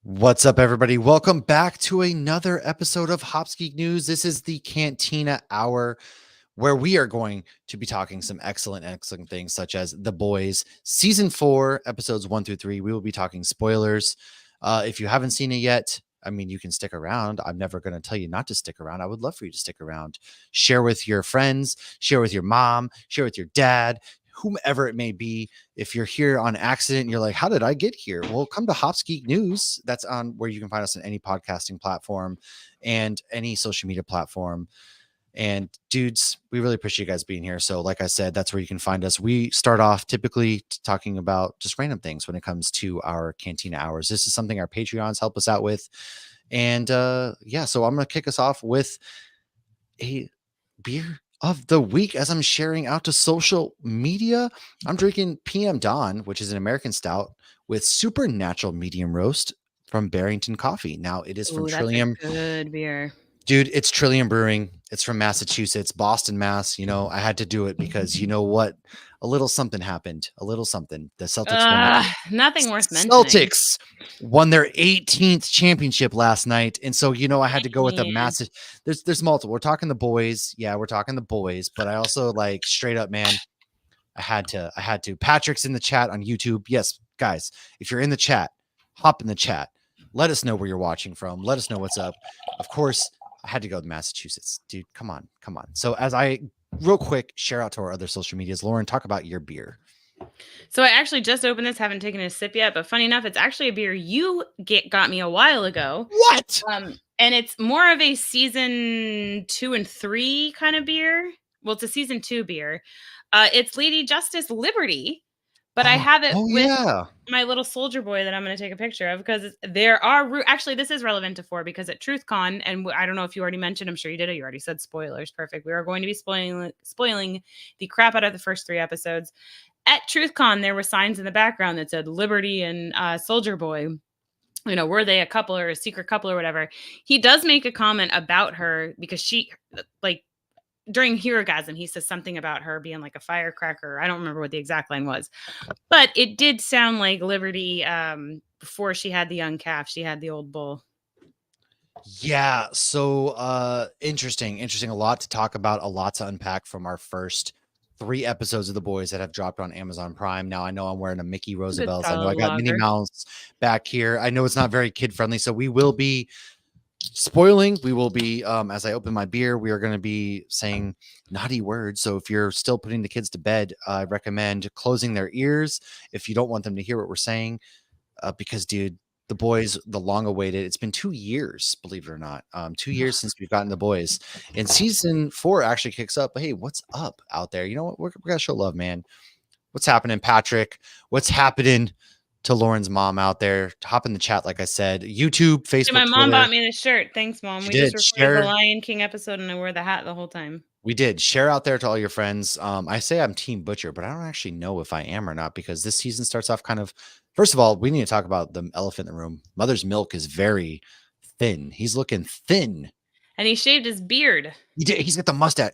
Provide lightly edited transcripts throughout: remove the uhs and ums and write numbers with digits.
What's up, everybody? Welcome back to another episode of Hops Geek News. This is the Cantina Hour, where we are going to be talking some excellent things, such as The Boys Season 4, Episodes 1 through 3. We will be talking spoilers. If you haven't seen it yet, I mean, you can stick around. I'm never going to tell you not to stick around. I would love for you to stick around. Share with your friends, share with your mom, share with your dad, whomever it may be. If you're here on accident and you're like, how did I get here? Well, come to Hops Geek News. That's on where you can find us on any podcasting platform and any social media platform. And dudes, we really appreciate you guys being here. So like I said, that's where you can find us. We start off typically talking about just random things when it comes to our Cantina hours. This is something our Patreons help us out with. And yeah, so I'm going to kick us off with a beer of the week as I'm sharing out to social media. I'm drinking PM Dawn, which is an American stout with supernatural medium roast from Barrington Coffee. Now it is from Ooh, that's a Trillium. good beer. Dude, it's Trillium Brewing. It's from Massachusetts, Boston, Mass. You know, I had to do it because you know what? A little something happened. A little something. The Celtics won. Nothing worth mentioning. Celtics won their 18th championship last night, and so you know I had to go with a Man. massive. There's multiple. We're talking the boys. Yeah, we're talking the boys. But I also like straight up, man. I had to. Patrick's in the chat on YouTube. Yes, guys, if you're in the chat, hop in the chat. Let us know where you're watching from. Let us know what's up. Of course, I had to go to Massachusetts, dude. Come on. So as I real quick share out to our other social medias, Lauren, talk about your beer. So I actually just opened this, haven't taken a sip yet, but funny enough, it's actually a beer you got me a while ago. What? And it's more of a season 2 and 3 kind of beer. Well, it's a season 2 beer. It's Lady Justice Liberty, but I have it with my little soldier boy that I'm going to take a picture of because there are actually this is relevant to 4 because at TruthCon, and I don't know if you already mentioned, I'm sure you did, or you already said spoilers. Perfect. We are going to be spoiling the crap out of the first 3 episodes. At TruthCon, there were signs in the background that said Liberty and Soldier Boy. You know, were they a couple or a secret couple or whatever? He does make a comment about her because she, like, during Herogasm, he says something about her being like a firecracker. I don't remember what the exact line was, but it did sound like Liberty before she had the young calf. She had the old bull. Yeah. So interesting. A lot to talk about, a lot to unpack from our first 3 episodes of The Boys that have dropped on Amazon Prime. Now I know I'm wearing a Mickey Roosevelt's. I know I got Minnie Mouse back here. I know it's not very kid friendly, so we will be spoiling. We will be as I open my beer, we are going to be saying naughty words. So if you're still putting the kids to bed, I recommend closing their ears if you don't want them to hear what we're saying, because dude, The Boys, the long awaited, it's been 2 years, believe it or not. 2 years since we've gotten The Boys, and season 4 actually kicks up. But hey, what's up out there? You know what? We're gonna show love, man. What's happening, Patrick? What's happening to Lauren's mom out there? Hop in the chat, like I said. YouTube, Facebook, my mom Twitter. bought me this shirt. Thanks, Mom. We just recorded the Lion King episode, and I wore the hat the whole time. We did. Share out there to all your friends. I say I'm Team Butcher, but I don't actually know if I am or not because this season starts off kind of. First of all, we need to talk about the elephant in the room. Mother's Milk is very thin. He's looking thin. And he shaved his beard. He did. He's got the mustache.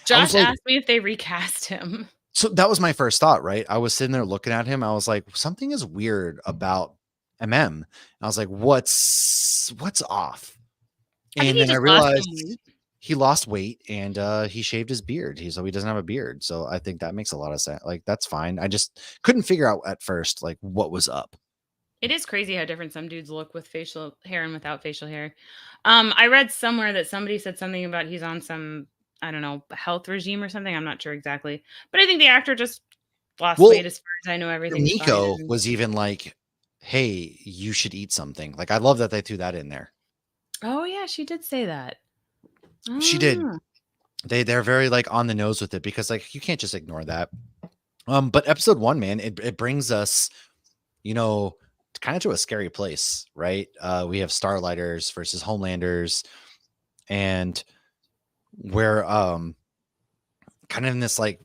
Josh asked me if they recast him. So that was my first thought, right? I was sitting there looking at him. I was like, something is weird about MM. I was like, what's off? And then I realized he lost weight and he shaved his beard. So he doesn't have a beard. So I think that makes a lot of sense. Like, that's fine. I just couldn't figure out at first, like, what was up. It is crazy how different some dudes look with facial hair and without facial hair. I read somewhere that somebody said something about he's on some, I don't know, health regime or something. I'm not sure exactly. But I think the actor just lost weight as far as I know. Everything. Nico was even like, hey, you should eat something. Like, I love that they threw that in there. Oh, yeah, she did say that. She did. They're very like on the nose with it because like you can't just ignore that. But episode 1, man, it brings us, you know, kind of to a scary place, right? We have Starlighters versus Homelanders, and we're kind of in this like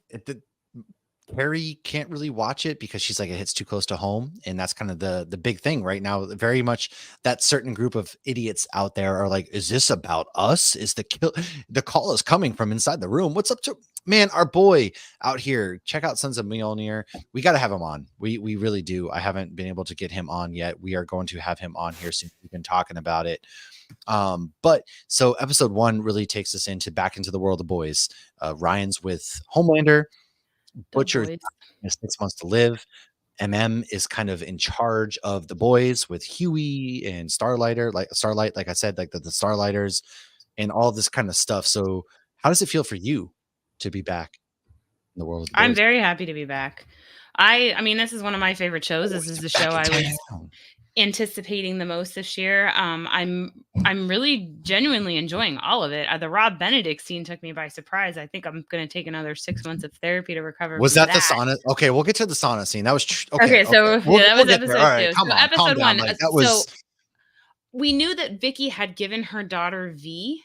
Carrie can't really watch it because she's like, it hits too close to home, and that's kind of the big thing right now. Very much that certain group of idiots out there are like, "Is this about us? Is the kill? The call is coming from inside the room. What's up to man? Our boy out here. Check out Sons of Mjolnir. We got to have him on. We really do. I haven't been able to get him on yet. We are going to have him on here soon. We've been talking about it. But so episode 1 really takes us into back into the world of boys. Ryan's with Homelander. The Butcher boys. has 6 months to live. is kind of in charge of the boys with Huey and Starlight, like I said, like the Starlighters and all this kind of stuff. So how does it feel for you to be back in the world of the I'm boys? very happy to be back. I mean, this is one of my favorite shows. This is the show I was anticipating the most this year. I'm really genuinely enjoying all of it. The Rob Benedict scene took me by surprise. I think I'm going to take another 6 months of therapy to recover Was from that the sauna? Okay, we'll get to the sauna scene. That was Okay, so We'll, that we'll was get there. All episode right, 2. come So on, calm episode down. 1, Like that so was. we knew that Vicky had given her daughter V,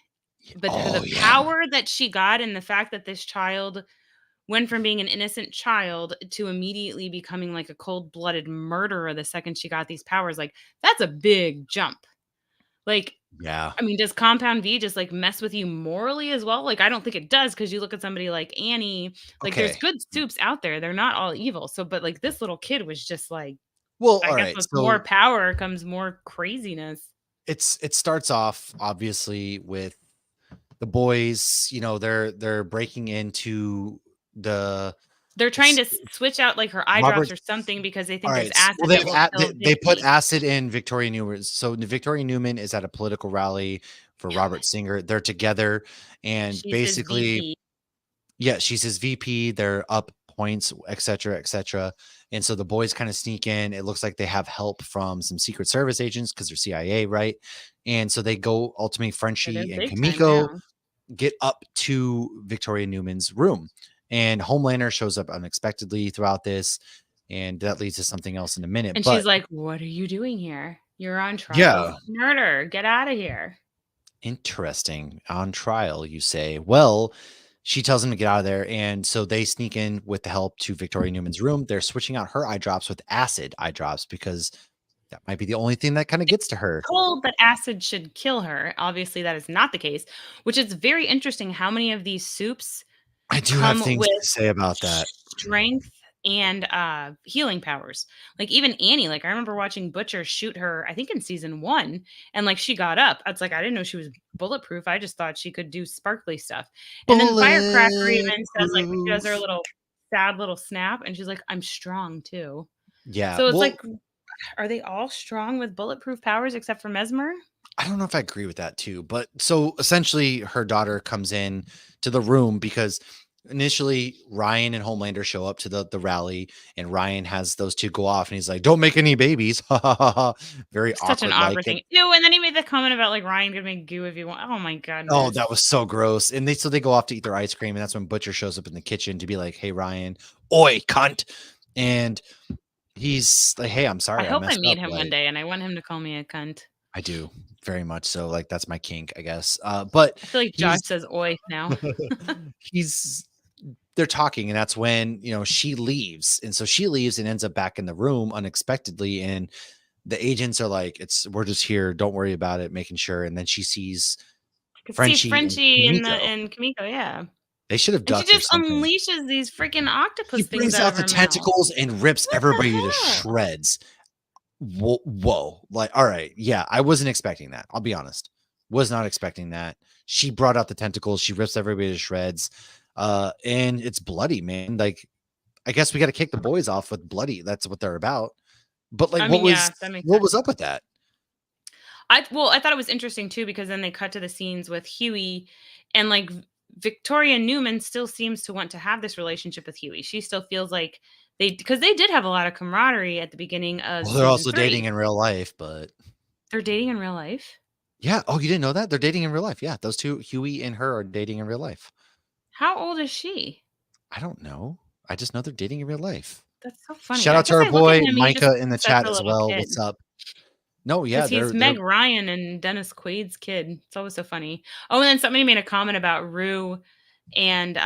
but Oh, the yeah. power that she got and the fact that this child went from being an innocent child to immediately becoming like a cold-blooded murderer the second she got these powers, like that's a big jump. Like, Yeah. I mean, does Compound V just like mess with you morally as well? Like, I don't think it does because you look at somebody like Annie, like there's Okay. good soups out there. They're not all evil. So, but like this little kid was just like, Well, I all guess right. with more So power comes more craziness. it starts off obviously with the boys. You know, they're breaking into the. They're trying to switch out like her eye drops or Robert's something because they All think there's right. Well, acid that will kill they put Vicky. acid in Victoria Newman. So Victoria Newman is at a political rally for Robert Singer. They're together, and She's his basically, VP. yeah, she's his VP. They're up points, et cetera, et cetera. And so the boys kind of sneak in. It looks like they have help from some Secret Service agents because they're CIA, right? And so they go ultimately They're Frenchie and big time Kamiko now. get up to Victoria Newman's room. And Homelander shows up unexpectedly throughout this. And that leads to something else in a minute. And But she's like, "What are you doing here? You're on trial yeah, for murder. Get out of here." interesting. On trial, you say. Well, she tells him to get out of there. And so they sneak in with the help to Victoria Newman's room. They're switching out her eye drops with acid eye drops because that might be the only thing that kind of gets to her. Told that acid should kill her. Obviously, that is not the case, which is very interesting how many of these soups I do have come things with to say about that. strength and healing powers. Like even Annie, like I remember watching Butcher shoot her, I think in season 1, and like she got up. It's like I didn't know she was bulletproof. I just thought she could do sparkly stuff. And then Firecracker even says like when she does her Bulletproof. little sad little snap and she's like, "I'm strong too." Yeah. So it's Well, like, are they all strong with bulletproof powers except for Mesmer? I don't know if I agree with that too, but so essentially her daughter comes in to the room because initially Ryan and Homelander show up to the rally and Ryan has those two go off and he's like, "Don't make any babies." Ha ha ha ha. Very Such an awkward like awkward it. thing. Ew, and then he made the comment about like Ryan could make goo if you want. Oh my Oh, goodness. that was so gross. And they go off to eat their ice cream and that's when Butcher shows up in the kitchen to be like, "Hey Ryan, oi cunt." And he's like, "Hey, I'm I sorry. I hope I messed meet up." him one Like day and I want him to call me a cunt. I do very much so. Like that's my kink, I guess. But I feel like Josh he's says oi now. he's they're talking, and that's when she leaves, and so she leaves and ends up back in the room unexpectedly, and the agents are like, we're just here, don't worry about it, making sure. And then she sees I could see Frenchie and Frenchie and Kimiko. Kamiko, yeah. They should have And she ducked or just something. unleashes these freaking He octopus things brings out of out the her mouth. tentacles and rips What the everybody to hell? shreds. Whoa. Like, all right, yeah, I wasn't expecting that, I'll be honest. Was not expecting that. She brought out the tentacles, she rips everybody to shreds, and it's bloody, man. Like, I guess we got to kick the boys off with bloody. That's what they're about. But like, I mean, yeah, that makes what sense. was up with that? I thought it was interesting too because then they cut to the scenes with Huey and like Victoria Newman still seems to want to have this relationship with Huey. She still feels like because they did have a lot of camaraderie at the beginning of Well, they're season also 3. dating in real life, but They're dating in real life? yeah. Oh, you didn't know that? They're dating in real life. Yeah, those two, Huey and her, are dating in real life. How old is she? I don't know. I just know they're dating in real life. That's so funny. Shout I out to guess our I look at boy him, he just Micah in the looks such chat a as little well. kid. What's up? No, yeah, Because he's they're Meg Ryan and Dennis Quaid's kid. It's always so funny. Oh, and then somebody made a comment about Rue and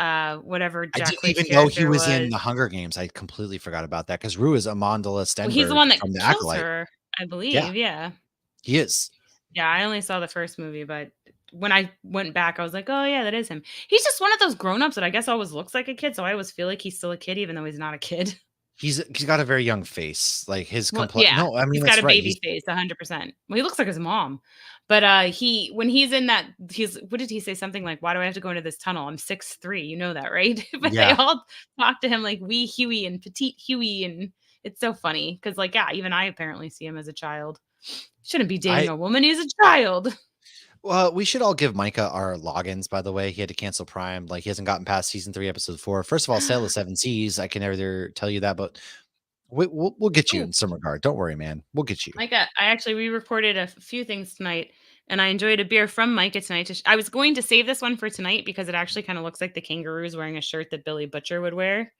whatever I Jack didn't Quaid's even know he character was in was. The Hunger Games. I completely forgot about that because Rue is Amandla Well, he's the Stenberg one that from The kills Acolyte. her, I Yeah, believe, yeah. he is. Yeah, I only saw the first movie, but when I went back, I was like, "Oh, yeah, that is him." He's just one of those grown-ups that I guess always looks like a kid, so I always feel like he's still a kid even though he's not a kid. He's got a very young face, like, his Well, comple yeah, no, I mean, he's got that's a right, baby he's face, 100%. Well, he looks like his mom, but, he when he's in that he's what did he say? Something like, "Why do I have to go into this tunnel? I'm 6'3", you know that, right?" But they yeah, all talk to him like wee Huey and petite Huey, and it's so funny because, like, yeah, even I apparently see him as a child. Shouldn't be dating I a woman, he's a child. well, we should all give Micah our logins, by the way. He had to cancel Prime, like, he hasn't gotten past season 3, episode 4. First of all, Sail of 7 Seas, I can neither tell you that, but we'll get you Ooh, in some regard. Don't worry, man. We'll get you. Micah, I actually re-recorded a few things tonight, and I enjoyed a beer from Micah tonight. I was going to save this one for tonight because it actually kind of looks like the kangaroo's wearing a shirt that Billy Butcher would wear.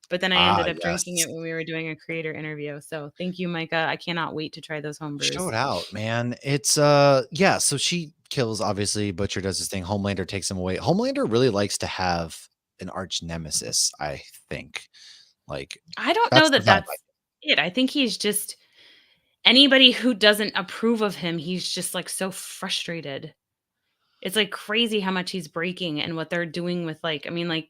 But then I Ah, ended up drinking yes. it when we were doing a creator interview. So thank you, Micah. I cannot wait to try those home Show brews. it out, man. It's yeah, so she kills obviously, Butcher does his thing, Homelander takes him away. Homelander really likes to have an arch nemesis, I think. Like I don't know that's the that vibe. that's it. I think he's just anybody who doesn't approve of him, he's just like so frustrated. It's like crazy how much he's breaking and what they're doing with like, I mean, like,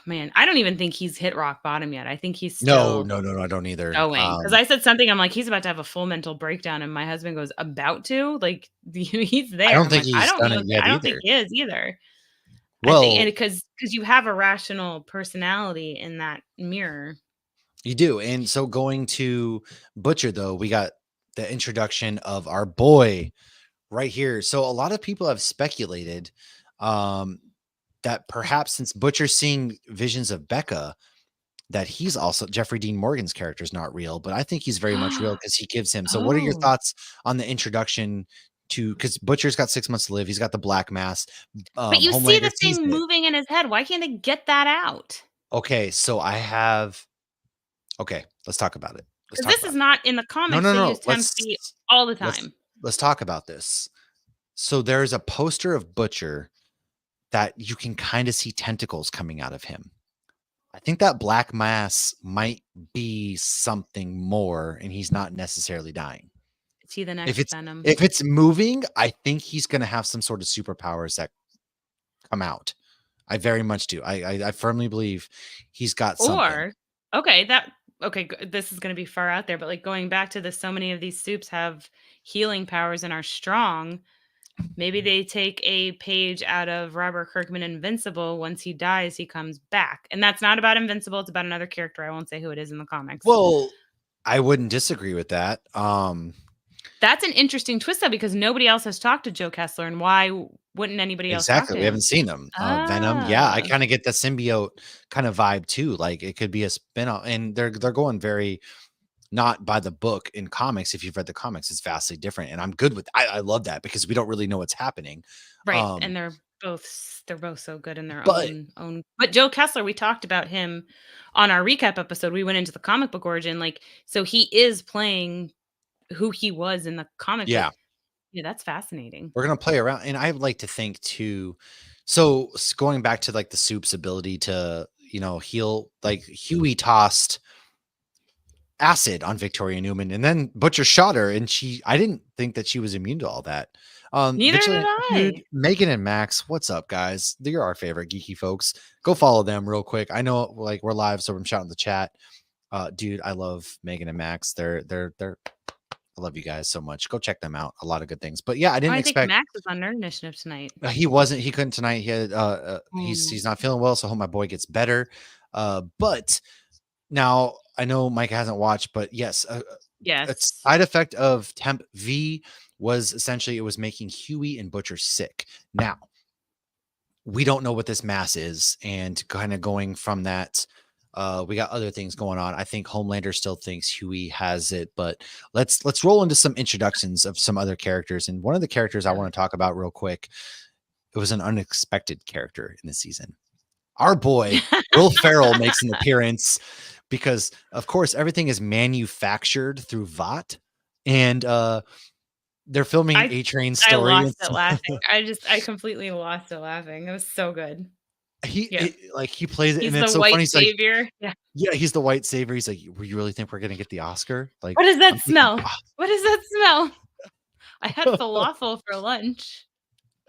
man, I don't even think he's hit rock bottom yet. I think he's No, still no, no, no, I don't either. going, 'cause I said something, I'm like, "He's about to have a full mental breakdown," and my husband goes, "About to?" Like, he's I there. don't I'm think like, "I he's don't done know it yet I don't think either. he is either." I think and Well, because you have a rational personality in that mirror. you do. And so going to Butcher though, we got the introduction of our boy right here. So a lot of people have speculated um that perhaps since Butcher's seeing visions of Becca, that he's also Jeffrey Dean Morgan's character is not real, but I think he's very much real because he gives him. So, what are your Oh, thoughts on the introduction to? Because Butcher's got 6 months to live. He's got the black mass. but you see Homelander the sees thing it. moving in his head. Why can't they get that out? Okay, so I have. Okay, let's talk about it. Let's Because talk this is about it. not in the No, comics, no, they no. use Tempsey all the Let's time. let's talk about this. So there's a poster of Butcher that you can kind of see tentacles coming out of him. I think that black mass might be something more, and he's not necessarily dying. Is he the If next it's Venom? if it's moving, I think he's gonna have some sort of superpowers that come out. I very much do. I firmly believe he's got something. Or okay, that okay, this is gonna be far out there, but, like, going back to the so many of these soups have healing powers and are strong, maybe they take a page out of Robert Kirkman Invincible. Once he dies, he comes back, and that's not about Invincible, it's about another character, I won't say who it is in the comics. Well, I wouldn't disagree with that. That's an interesting twist, though, because nobody else has talked to Joe Kessler, and why wouldn't anybody else talk Exactly. to We him? haven't seen him. Venom, yeah, I Ah, kind of get the symbiote kind of vibe too. Like it could be a spin-off, and they're going very not by the book in comics. If you've read the comics, it's vastly different. And I'm good with I love that because we don't really know what's happening. right, Um, and they're both so good in their but own but Joe Kessler, we talked about him on our recap episode, we went into the comic book origin, like, so he is playing who he was in the comic book. yeah, Yeah, that's fascinating. we're gonna play around, and I would like to think too. So going back to like the soup's ability to heal, like Huey tossed acid on Victoria Newman, and then Butcher shot her, and I didn't think that she was immune to all that. Neither did Vigilante Dude, I. Megan and Max, what's up, guys? They're our favorite geeky folks. Go follow them real quick. I know like we're live, so I'm shouting the chat. Dude, I love Megan and Max. They're I love you guys so much. Go check them out. A lot of good things. But yeah, I Oh, didn't I think expect Max is on Nerd Initiative tonight. he couldn't tonight. He had he's Mm. not feeling well, so I hope my boy gets better. But now I know Mike hasn't watched, but yes, a Yes. side effect of Temp V was essentially it was making Huey and Butcher sick. Now, we don't know what this mass is, and kind of going from that, we got other things going on. I think Homelander still thinks Huey has it, but let's roll into some introductions of some other characters. And one of the characters I Yeah. want to talk about real quick, it was an unexpected character in the season. Our boy Will Ferrell makes an appearance because, of course, everything is manufactured through Vought, and they're filming I A Train's I story. lost it laughing. I completely lost it laughing. It was so good. Yeah. Like, he plays it, and He's the it's so white funny. He's like, savior. Yeah. yeah, he's the white savior. He's like, "You really think we're gonna get the Oscar?" Like, What does I'm that thinking, smell? What does that smell? I had "Ah." falafel for lunch.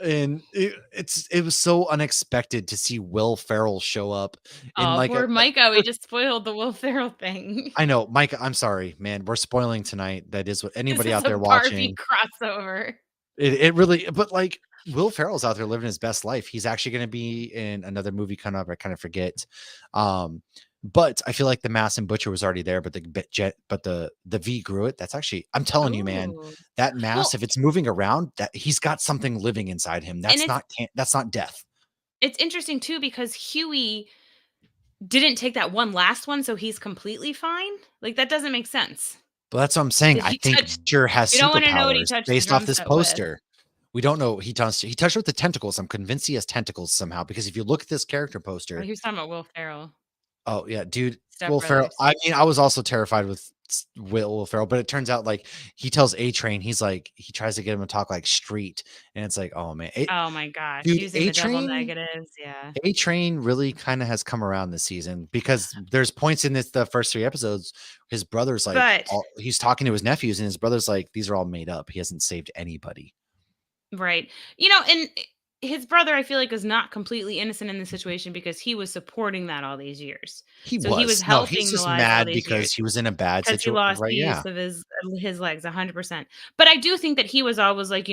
And it was so unexpected to see Will Ferrell show up in, Oh, like, poor a Micah. We for just spoiled the Will Ferrell thing. I know, Mike, I'm sorry, man, we're spoiling tonight. That is what This anybody is out a there Barbie watching. crossover. It really, but, like, Will Ferrell's out there living his best life. He's actually gonna be in another movie coming up, I kinda forget. Um, but I feel like the Mass and Butcher was already there, but the V grew it. That's actually, I'm telling you, man, Ooh. that mass, Well, if it's moving around, that he's got something living inside him. and That's not death. it's interesting too because Huey didn't take that one last one, so he's completely fine. Like, that doesn't make sense. But that's what I'm saying. Did I he think touch Butcher has We don't wanna know what he superpowers touched the based off drum this set with. poster. We don't know. He touched with the tentacles. I'm convinced he has tentacles somehow, because if you look at this character Oh, poster, he was talking about Will Ferrell, oh yeah, dude, Step Will Ferrell. Brothers. I mean, I was also terrified with Will Ferrell, but it turns out, like, he tells A Train, he's like, he tries to get him to talk like street, and it's like, oh man, Oh my gosh, dude, using the double negatives, yeah. A Train really kind of has come around this season, because there's points in the first 3 episodes, his brother's like, But he's talking to his nephews, and his brother's like, these are all made up. He hasn't saved anybody. right. And his brother, I feel like, is not completely innocent in the situation because he was supporting that all these years. He So he was was. No, he's helping the just lies all mad these years. because he was in a bad Because he situation, lost right? the Yeah. use of his legs 100%. But I do think that he was always like,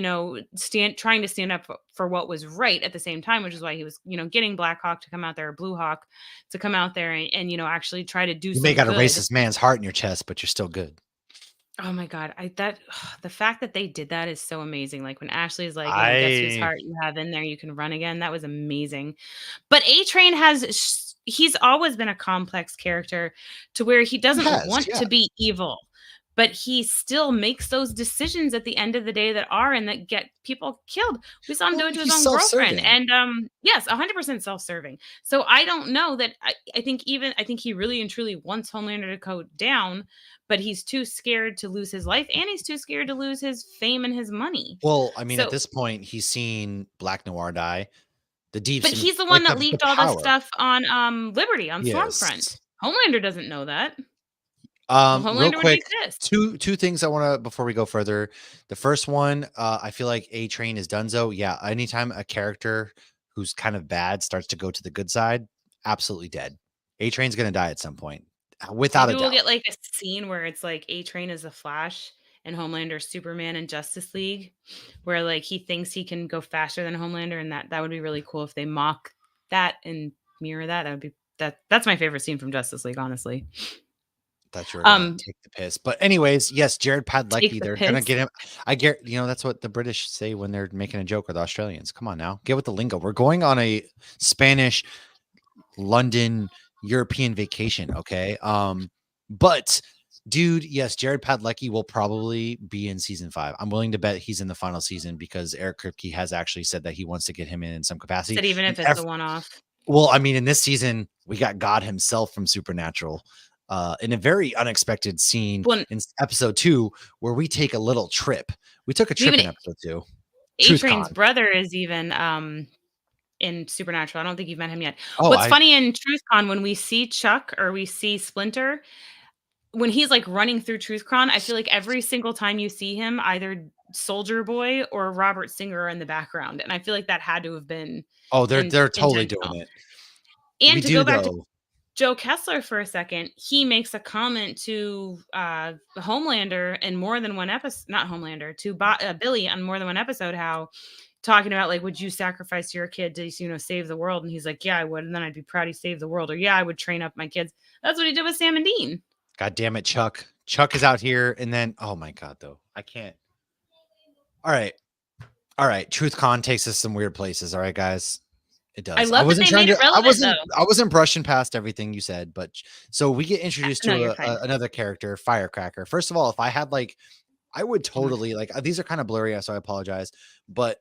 stand trying to stand up for what was right at the same time, which is why he was, getting Black Hawk to come out there, or Blue Hawk to come out there and actually try to do You may some got a good. racist man's heart in your chest, but you're still good. Oh my god, I that the fact that they did that is so amazing. Like when Ashley's like, guess whose I heart you have in there, you can run again. That was amazing. But A Train he's always been a complex character to where he He doesn't has, want yeah. to be evil, but he still makes those decisions at the end of the day and that get people killed. We saw him Well, do it to his he's own girlfriend. self-serving. And yes, 100% self-serving. So I don't know that I think he really and truly wants Homelander to go down, but he's too scared to lose his life and he's too scared to lose his fame and his money. Well, I mean, at So this point, he's seen Black Noir die. The But deeps and he's the one like that the leaked all the power. stuff on, Liberty, on Stormfront. Yes. Homelander doesn't know that. Well, Real Homelander would quick, be pissed. two things I wanna before we go further. The first one, I feel like A Train is donezo. Yeah, anytime a character who's kind of bad starts to go to the good side, absolutely dead. A Train's gonna die at some point, without a Maybe we'll doubt. get, like, a scene where it's, like, A-Train is the Flash and Homelander Superman and Justice League, where, like, he thinks he can go faster than Homelander, and that would be really cool if they mock that and mirror that. That would be that's my favorite scene from Justice League, honestly. Thought you were gonna Um, take the piss. But anyways, yes, Jared take Padalecki, the they're gonna piss. get him. I get, that's what the British say when they're making a joke with Australians. Come on now. Get with the lingo. We're going on a Spanish, London, European vacation, okay? But dude, yes, Jared Padalecki will probably be in season 5. I'm willing to bet he's in the final season, because Eric Kripke has actually said that he wants to get him in some capacity. Said even And if it's a one-off. well, I mean, in this season, we got God himself from Supernatural, in a very unexpected scene Well, in episode 2, where we take a little trip. We took a trip even in episode 2. A-Train's TruthCon. brother is even, in Supernatural. I don't think you've met him yet. Oh, What's funny in TruthCon, when we see Chuck or we see Splinter, when he's, like, running through TruthCon, I feel like every single time you see him, either Soldier Boy or Robert Singer are in the background, and I feel like that had to have been oh, they're totally doing intentional. it. We And to do go back to though. Joe Kessler for a second, he makes a comment to, Homelander in more than one episode, not Homelander, to Billy on more than one episode, how talking about, like, "Would you sacrifice your kid to, save the world?" And he's like, "Yeah, I would, and then I'd be proud he saved the world," or, "Yeah, I would train up my kids." That's what he did with Sam and Dean. God damn it, Chuck. Chuck is out here, and then oh my god, though. I can't. All right. All right. TruthCon takes us some weird places. All right, guys. It I does. I love that wasn't they trying made it to relevant, though. I wasn't brushing past everything you said, but so we get introduced No, to you're fine. another character, Firecracker. First of all, if I had like, I would Oh my totally like, these are kind of blurry, so I apologize, but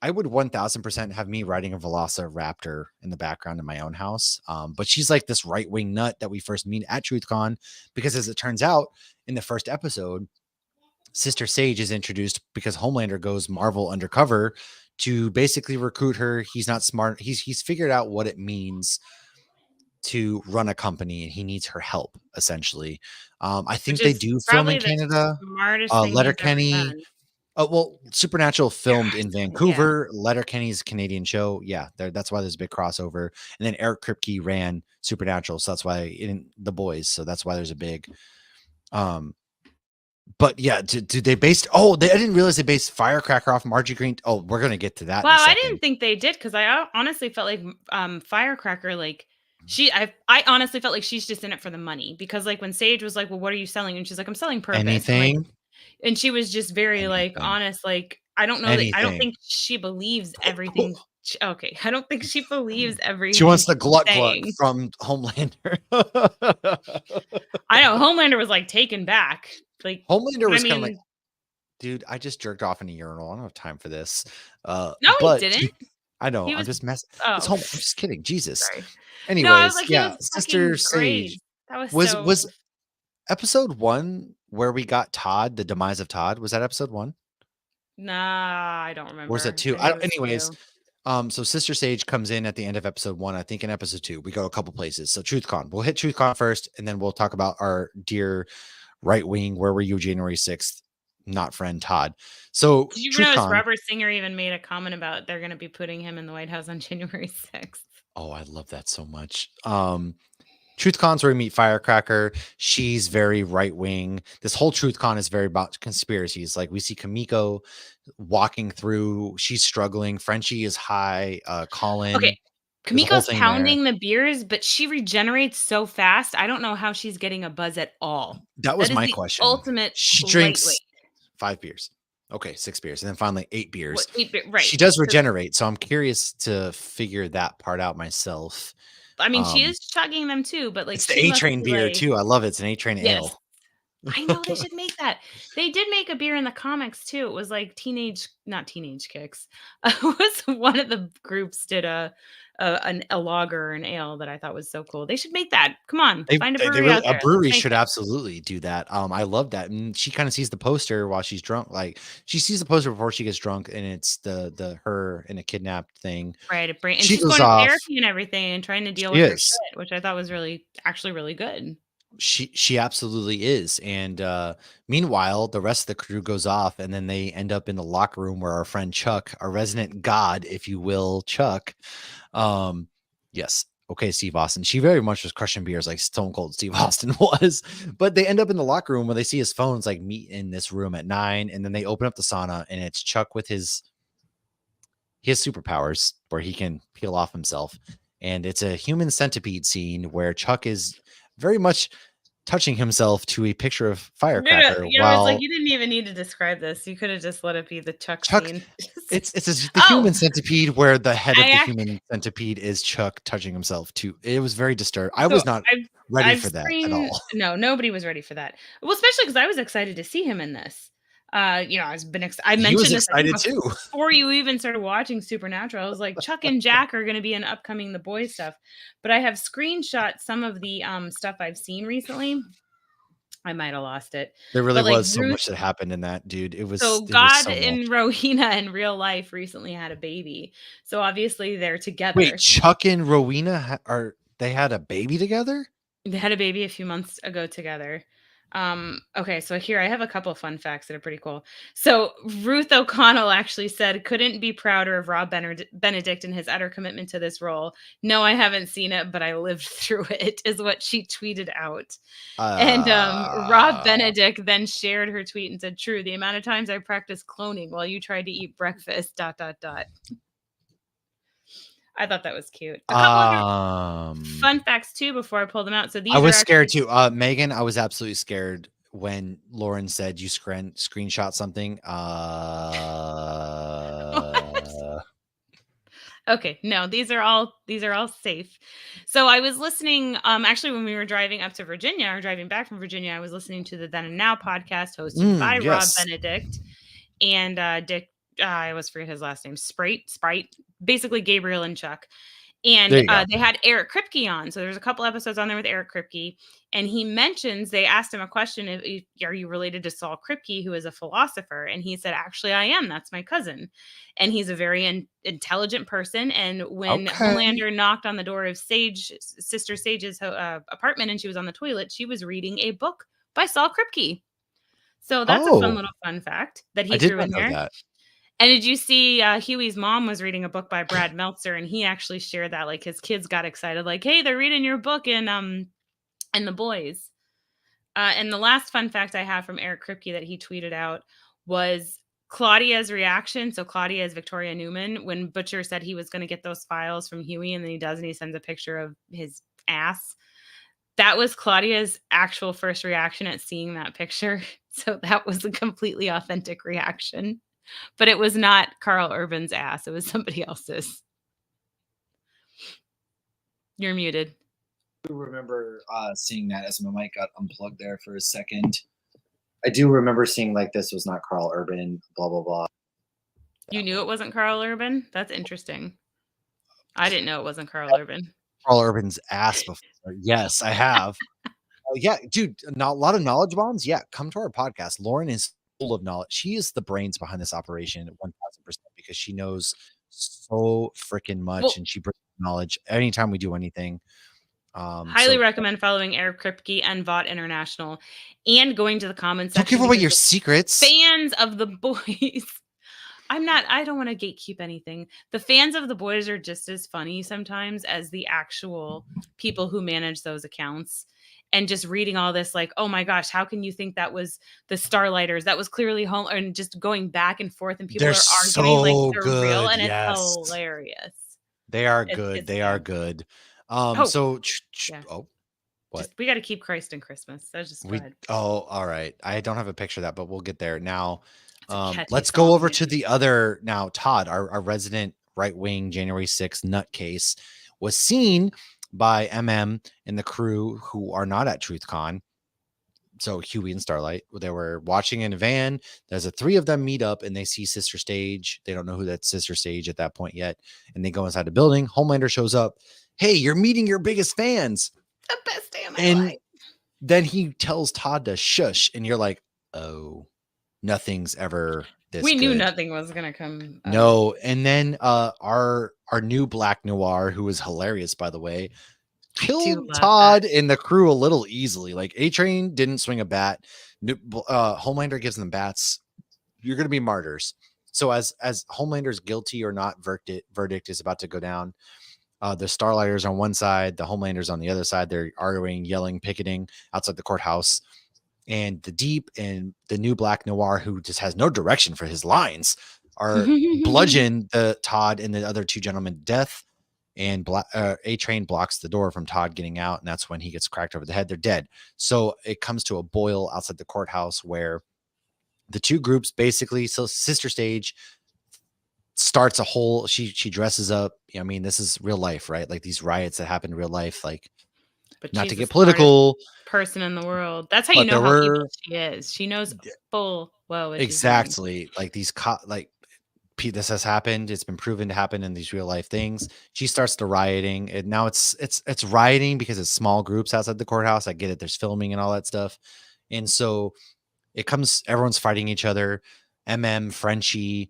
I would 1000% have me riding a Velociraptor in the background in my own house. But she's like this right-wing nut that we first meet at TruthCon, because as it turns out, in the first episode, Sister Sage is introduced because Homelander goes Marvel undercover to basically recruit her. He's not smart. He's figured out what it means to run a company, and he needs her help essentially. I Which think they is do film in probably the Canada. smartest thing he's ever Letterkenny. done. Well, Supernatural filmed in Yeah. Vancouver. Letterkenny's a Canadian show. Yeah, that's why there's a big crossover. And then Eric Kripke ran Supernatural, so that's why in The Boys. So that's why there's a big. But yeah, did they based? Oh, I didn't realize they based Firecracker off Margie Green. Oh, we're gonna get to that in a Wow, I second. didn't think they did because I honestly felt like Firecracker, like I honestly felt like she's just in it for the money because like when Sage was like, "Well, what are you selling?" and she's like, "I'm selling purpose," Anything, and she was just very like anything, honest, like I don't know that I don't anything. think she believes everything. Okay, I don't think she believes She everything wants the she's glut saying. from Homelander. I know Homelander was like taken back, like, Homelander but I was kind of like, mean, dude, I just jerked off in a urinal. I don't have time for this. no, he But didn't. I know He I'm was just messing. It's oh, home. I'm just kidding. Jesus. sorry. No, I was Anyways, like, he yeah, was Sister fucking great. Sage That was was so. was episode 1 where we got Todd, the demise of Todd. Was that episode 1? Nah, I don't Or was that remember. 2? I think it was Anyways, 2. so Sister Sage comes in at the end of episode 1. I think in episode 2 we go a couple places. So TruthCon, we'll hit TruthCon first, and then we'll talk about our dear right wing. Where were you January 6th? Not friend Todd. So Did you notice TruthCon. Robert Singer even made a comment about they're gonna be putting him in the White House on January 6th? Oh, I love that so much. TruthCon's where we meet Firecracker. She's very right wing. This whole TruthCon is very about conspiracies. Like we see Kamiko walking through. She's struggling. Frenchie is high. Okay, Colin. There's a whole Kamiko's thing there. pounding the beers, but she regenerates so fast, I don't know how she's getting a buzz at all. That was That is my the question. ultimate She lightweight. drinks 5 beers. Okay, 6 beers, and then finally 8 beers. What 8 beer right. She does So, regenerate, so I'm curious to figure that part out myself. I mean, she is chugging them too, but, like, It's she the A must Train be beer like too. I love it. It's an A Train yes. ale. I know they should make that. They did make a beer in the comics too. It was like not teenage kicks. It was one of the groups did a lager or an ale that I thought was so cool. They should make that. Come on, find a They brewery really out a there. Let's brewery make should it. absolutely do that. I love that. And she kind of sees the poster while she's drunk. Like she sees the poster before she gets drunk, and it's the her in a kidnapped thing. Right, and She she's goes going to off. therapy and everything and trying to deal She with her is. shit, which I thought was actually really good. She absolutely is. And meanwhile, the rest of the crew goes off, and then they end up in the locker room where our friend Chuck, our resident god, if you will, Chuck. Yes. Okay, Steve Austin. She very much was crushing beers like Stone Cold Steve Austin was. But they end up in the locker room where they see his phones like meet in this room at 9, and then they open up the sauna, and it's Chuck with his superpowers where he can peel off himself. And it's a human centipede scene where Chuck is very much touching himself to a picture of Firecracker Yeah, I was like, while you didn't even need to describe this. You could have just let it be the Chuck Chuck scene. the Oh, human centipede where the head of I the act human centipede is Chuck touching himself too. It was very disturbed. I so was not I've ready I've for that at screen all. no, nobody was ready for that. Well, especially because I was excited to see him in this. I He was mentioned this, I think, excited too. before you even started watching Supernatural. I was like, Chuck and Jack are gonna be in upcoming The Boys stuff. But I have screenshot some of the, stuff I've seen recently. I might have lost it. There really But, like, was so Ruth much that happened in that, dude. so It was God so much. and Rowena in real life recently had a baby. So, obviously, they're Wait, together. Chuck and Rowena they had a baby together? They had a baby a few months ago together. Okay, so here I have a couple of fun facts that are pretty cool. So Ruth O'Connell actually said, couldn't be prouder of Rob Benedict and his utter commitment to this role. No, I haven't seen it, but I lived through it, is what she tweeted out. And Rob Benedict then shared her tweet and said, true, the amount of times I practiced cloning while you tried to eat breakfast, dot, dot, dot. I thought that was cute. A couple other fun facts too before I pull them out. So these I are was actually scared too. Megan, I was absolutely scared when Lauren said you screenshot something. Okay, no, these are all safe. So I was listening actually when we were driving up to Virginia or driving back from Virginia, I was listening to the Then and Now podcast hosted by Rob Yes. Benedict and Dick I always forget his last name, Sprite, basically Gabriel and Chuck. And There you go. they had Eric Kripke on. So there's a couple episodes on there with Eric Kripke. And he mentions, they asked him a question, are you related to Saul Kripke, who is a philosopher? And he said, actually, I am. That's my cousin. And he's a very intelligent person. And when Okay. Homelander knocked on the door of Sister Sage's apartment and she was on the toilet, she was reading a book by Saul Kripke. So that's a fun little fun fact that he threw in there. That. And did you see Huey's mom was reading a book by Brad Meltzer, and he actually shared that, like, his kids got excited, like, hey, they're reading your book in The Boys. And the last fun fact I have from Eric Kripke that he tweeted out was Claudia's reaction. So Claudia is Victoria Newman, when Butcher said he was going to get those files from Huey, and then he does, and he sends a picture of his ass. That was Claudia's actual first reaction at seeing that picture. So that was a completely authentic reaction. But it was not Carl Urban's ass. It was somebody else's. You're muted. I do remember seeing that as my mic got unplugged there for a second. I do remember seeing, like, this was not Carl Urban, blah, blah, blah. You knew it wasn't Carl Urban? That's interesting. I didn't know it wasn't Carl Urban. Carl Urban's ass before. Yes, I have. Yeah, dude, a lot of knowledge bombs. Yeah, come to our podcast. Lauren is full of knowledge. She is the brains behind this operation 1000% because she knows so freaking much, and she brings knowledge anytime we do anything. Highly recommend following Eric Kripke and Vought International and going to the comments section. Don't give away your secrets. Fans of The Boys. I don't want to gatekeep anything. The fans of The Boys are just as funny sometimes as the actual people who manage those accounts. And just reading all this, like, oh my gosh, how can you think that was the Starlighters? That was clearly home, and just going back and forth, and people are arguing like they're real, and it's hilarious. They are good. They are good. So what? We got to keep Christ in Christmas. That's just good. All right. I don't have a picture of that, but we'll get there now. Let's go over to the other now. Todd, our resident right-wing January 6th nutcase, was seen by MM and the crew who are not at TruthCon. So Huey and Starlight, they were watching in a van. There's three of them meet up and they see Sister Stage. They don't know who that's Sister Stage at that point yet. And they go inside the building. Homelander shows up. Hey, you're meeting your biggest fans. The best day of my life. Then he tells Todd to shush. And you're like, oh, nothing's ever this We knew good. Nothing was going to come. No. And then our new Black Noir, who is hilarious, by the way, killed Todd and the crew a little easily. Like A-Train didn't swing a bat. Homelander gives them bats. You're going to be martyrs. So as Homelander's guilty or not verdict is about to go down, the Starlighters on one side, the Homelanders on the other side. They're arguing, yelling, picketing outside the courthouse. And the Deep and the new Black Noir, who just has no direction for his lines, are bludgeon the Todd and the other two gentlemen to death. And A-Train blocks the door from Todd getting out, and that's when he gets cracked over the head. They're dead. So it comes to a boil outside the courthouse where the two groups basically, so Sister Stage starts a whole, she dresses up. I mean, this is real life, right? Like these riots that happen in real life, like, but not to get political, person in the world. That's how you know how evil she is. She knows full well what exactly. Like these this has happened. It's been proven to happen in these real life things. She starts the rioting, and now it's rioting because it's small groups outside the courthouse. I get it. There's filming and all that stuff, and so it comes. Everyone's fighting each other. Frenchie,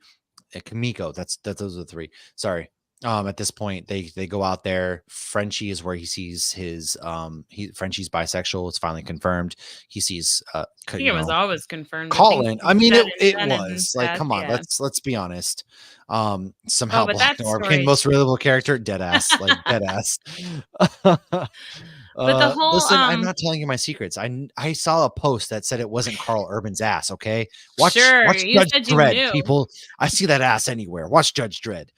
Kamiko. Those are the three. Sorry. At this point, they go out there. Frenchie is where he sees his Frenchie's bisexual. It's finally confirmed. He sees it was always confirmed. Colin. I mean, it was like, come on, let's be honest. Somehow Black Noir became the most relatable character. Dead ass, like dead ass. But the whole listen, I'm not telling you my secrets. I saw a post that said it wasn't Carl Urban's ass. Okay, watch Judge Dredd, people. I see that ass anywhere. Watch Judge Dredd.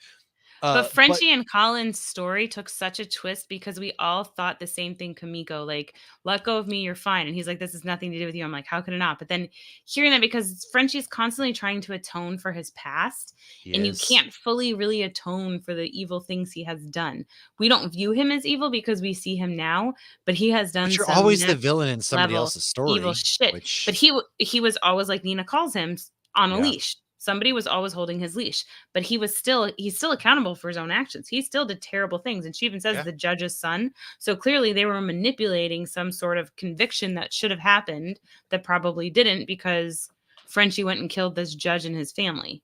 But Frenchie and Colin's story took such a twist because we all thought the same thing. Kamiko, like, let go of me, you're fine. And he's like, this has nothing to do with you. I'm like, how could it not? But then hearing that, because Frenchie's constantly trying to atone for his past, and you can't fully really atone for the evil things he has done. We don't view him as evil because we see him now, but he has done. But you're always the villain in somebody else's story. Evil shit. But he was always, like Nina calls him, on a leash. Somebody was always holding his leash, but he's still accountable for his own actions. He still did terrible things. And she even says the judge's son. So clearly they were manipulating some sort of conviction that should have happened that probably didn't, because Frenchie went and killed this judge and his family.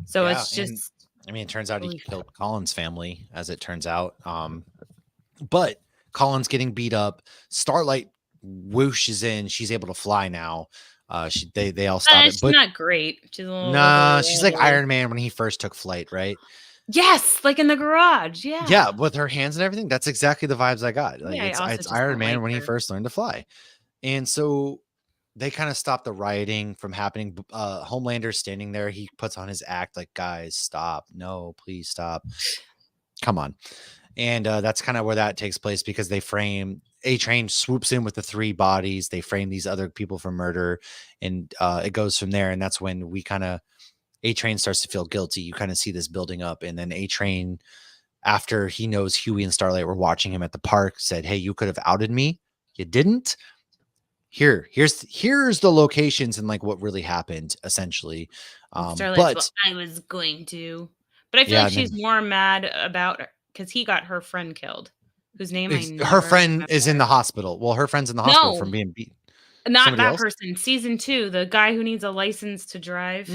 So it's just, it turns out he killed Colin's family, as it turns out. But Colin's getting beat up. Starlight whooshes in. She's able to fly now. They all stop it. She's not great. She's a little nah, she's like Iron Man when he first took flight, right? Yes, like in the garage. Yeah. Yeah, with her hands and everything. That's exactly the vibes I got. Like yeah, it's Iron Man when he first learned to fly. And so they kind of stop the rioting from happening. Homelander's standing there. He puts on his act like, guys, stop. No, please stop. Come on. And that's kind of where that takes place, because they frame A-Train swoops in with the 3 bodies. They frame these other people for murder, and it goes from there. And that's when A-Train starts to feel guilty. You kind of see this building up, and then A-Train, after he knows Huey and Starlight were watching him at the park, said, hey, you could have outed me. You didn't. Here's the locations and like what really happened, essentially. But I was going to, but I feel like she's more mad about, because he got her friend killed, whose name her friend is in the hospital. Well, her friend's in the hospital from being beaten. Not Somebody that else? Person. Season 2, the guy who needs a license to drive.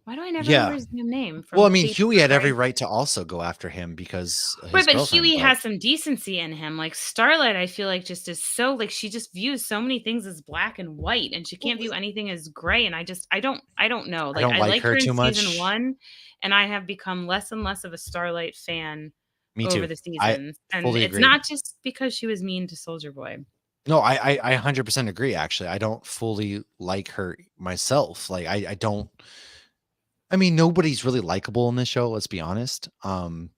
Why do I never remember his name? Well, I mean, Huey had every right to also go after him because but Huey has some decency in him. Like Starlight, I feel like just is so like, she just views so many things as black and white, and she can't view anything as gray. And I don't know. Like I like her in season 1, and I have become less and less of a Starlight fan over the seasons. And it's not just because she was mean to Soldier Boy. No, I 100% agree. Actually, I don't fully like her myself. Like I don't. I mean, nobody's really likable in this show. Let's be honest. Well,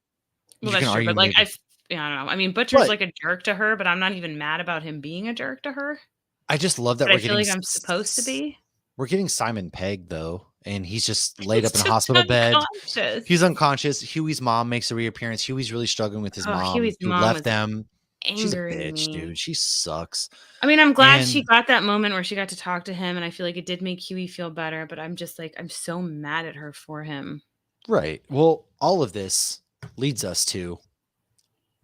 that's true. But like, I don't know. I mean, Butcher's like a jerk to her, but I'm not even mad about him being a jerk to her. I just love that I feel like I'm supposed to be. We're getting Simon Pegg though, and he's just laid up in a hospital bed. He's unconscious. Huey's mom makes a reappearance. Huey's really struggling with his mom. Huey's who mom left them. She's a bitch, dude. She sucks. I mean, I'm glad she got that moment where she got to talk to him, and I feel like it did make Huey feel better, but I'm just like, I'm so mad at her for him. Right. Well, all of this leads us to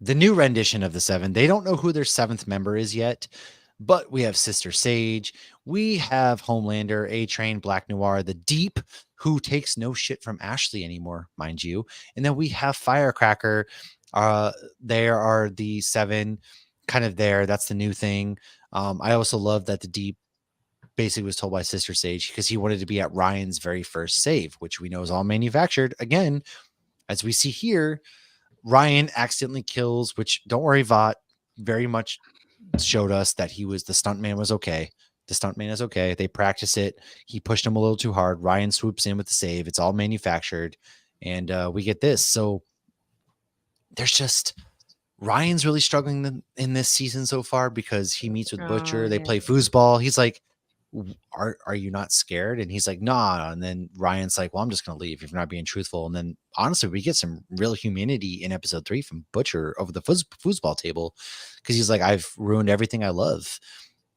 the new rendition of the 7. They don't know who their 7th member is yet, but we have Sister Sage. We have Homelander, A-Train, Black Noir, the Deep, who takes no shit from Ashley anymore, mind you. And then we have Firecracker. There are the 7 kind of there. That's the new thing. I also love that the Deep basically was told by Sister Sage because he wanted to be at Ryan's very first save, which we know is all manufactured. Again, as we see here, Ryan accidentally kills, which don't worry, Vought very much showed us that the stuntman was okay. The stuntman is okay. They practice it. He pushed him a little too hard. Ryan swoops in with the save. It's all manufactured. And we get this. So there's just Ryan's really struggling in this season so far because he meets with Butcher. They play foosball. He's like, are you not scared? And he's like, nah. And then Ryan's like, well, I'm just going to leave if you're not being truthful. And then honestly, we get some real humanity in episode 3 from Butcher over the foosball table. Cause he's like, I've ruined everything I love.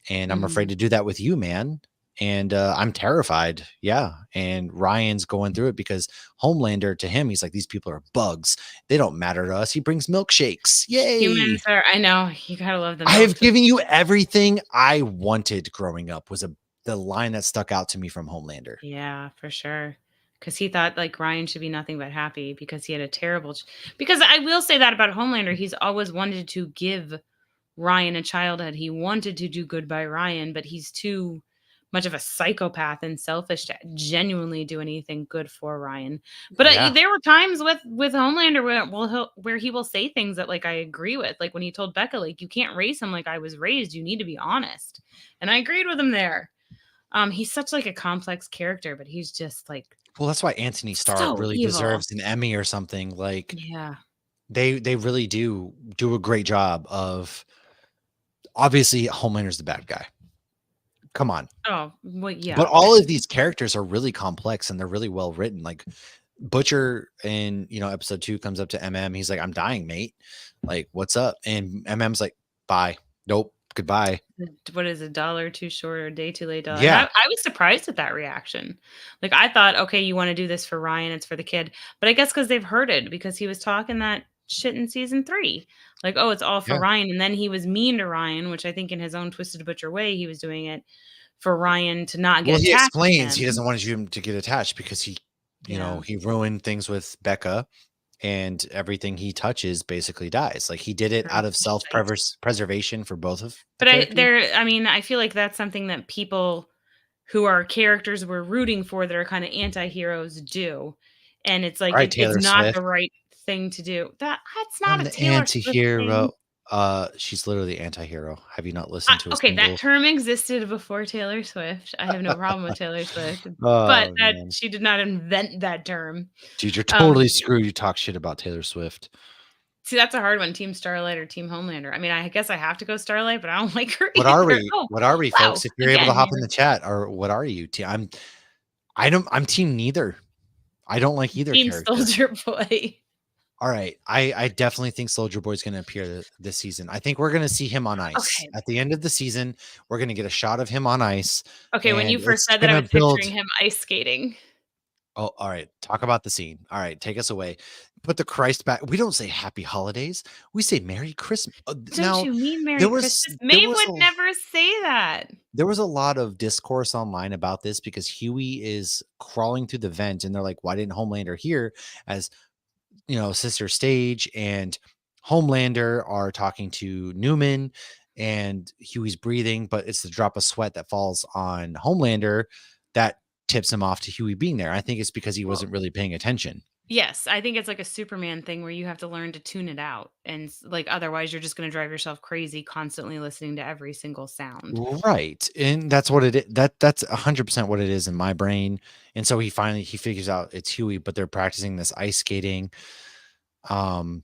And I'm afraid to do that with you, man. And I'm terrified. Yeah. And Ryan's going through it because Homelander, to him, he's like, these people are bugs. They don't matter to us. He brings milkshakes. Yay. Humans are, I know. You gotta love them. I have given you everything I wanted growing up was the line that stuck out to me from Homelander. Yeah, for sure. Because he thought like Ryan should be nothing but happy because he had a terrible... Because I will say that about Homelander. He's always wanted to give Ryan a childhood. He wanted to do good by Ryan, but he's too much of a psychopath and selfish to genuinely do anything good for Ryan. But there were times with Homelander where he will say things that like I agree with. Like when he told Becca, like, you can't raise him like I was raised. You need to be honest. And I agreed with him there. He's such like a complex character, but he's just like, well, that's why Anthony Starr really deserves an Emmy or something. Like, yeah, they really do a great job of. Obviously, Homelander's the bad guy. Come on. Oh, well, yeah. But all of these characters are really complex and they're really well written. Like Butcher in, episode 2 comes up to MM. He's like, I'm dying, mate. Like, what's up? And MM's like, bye. Nope. goodbye. What is a dollar too short or a day too late? Dollar. And Yeah. I was surprised at that reaction. Like I thought, okay, you want to do this for Ryan, it's for the kid. But I guess because they've heard it because he was talking that shit in season 3. Like, oh, it's all for Yeah. Ryan. And then he was mean to Ryan, which I think in his own twisted butcher way, he was doing it for Ryan to not get Well, he attached to explains he him. doesn't want him to get attached because he, you know, he ruined things with Becca, and everything he touches basically dies. Like he did it out of self-preservation for both of the But characters. I mean, I feel like that's something that people who are characters we're rooting for that are kind of anti-heroes do. And it's like All right, it's Taylor not the Swift. right thing to do. That's not I'm a the Taylor Swift thing. anti-hero. She's literally anti-hero. Have you not listened to a Okay, that single? term existed before Taylor Swift. I have no problem with Taylor Swift, but Oh that man, she did not invent that term. dude, you're Um, totally screwed. You talk shit about Taylor Swift. See, that's a hard one, Team Starlight or Team Homelander. I mean, I guess I have to go Starlight, but I don't like her What are either. we? Oh, What are we, wow. folks? If you're able to Again, hop in the chat, or what are you? I'm team neither. I don't like either Team character. Soldier Boy. All right. I definitely think Soldier Boy's going to appear this season. I think we're going to see him on ice. Okay. At the end of the season, we're going to get a shot of him on ice. Okay, when you And first it's said that, I going was to build. picturing him ice skating. Oh, all right. Talk about the scene. All right. Take us away. Put the Christ back. We don't say happy holidays. We say Merry Christmas. Don't Now, you mean Merry there was Christmas? there Maeve was would a never say that. there was a lot of discourse online about this because Huey is crawling through the vent and they're like, why didn't Homelander hear? As you know, Sister Stage and Homelander are talking to Newman, and Huey's breathing, but it's the drop of sweat that falls on Homelander that tips him off to Huey being there. I think it's because he Well, wasn't really paying attention. yes, I think it's like a Superman thing where you have to learn to tune it out, and like otherwise, you're just going to drive yourself crazy constantly listening to every single sound. Right. And that's what it is. That's 100% what it is in my brain. And so he figures out it's Huey, but they're practicing this ice skating. Um,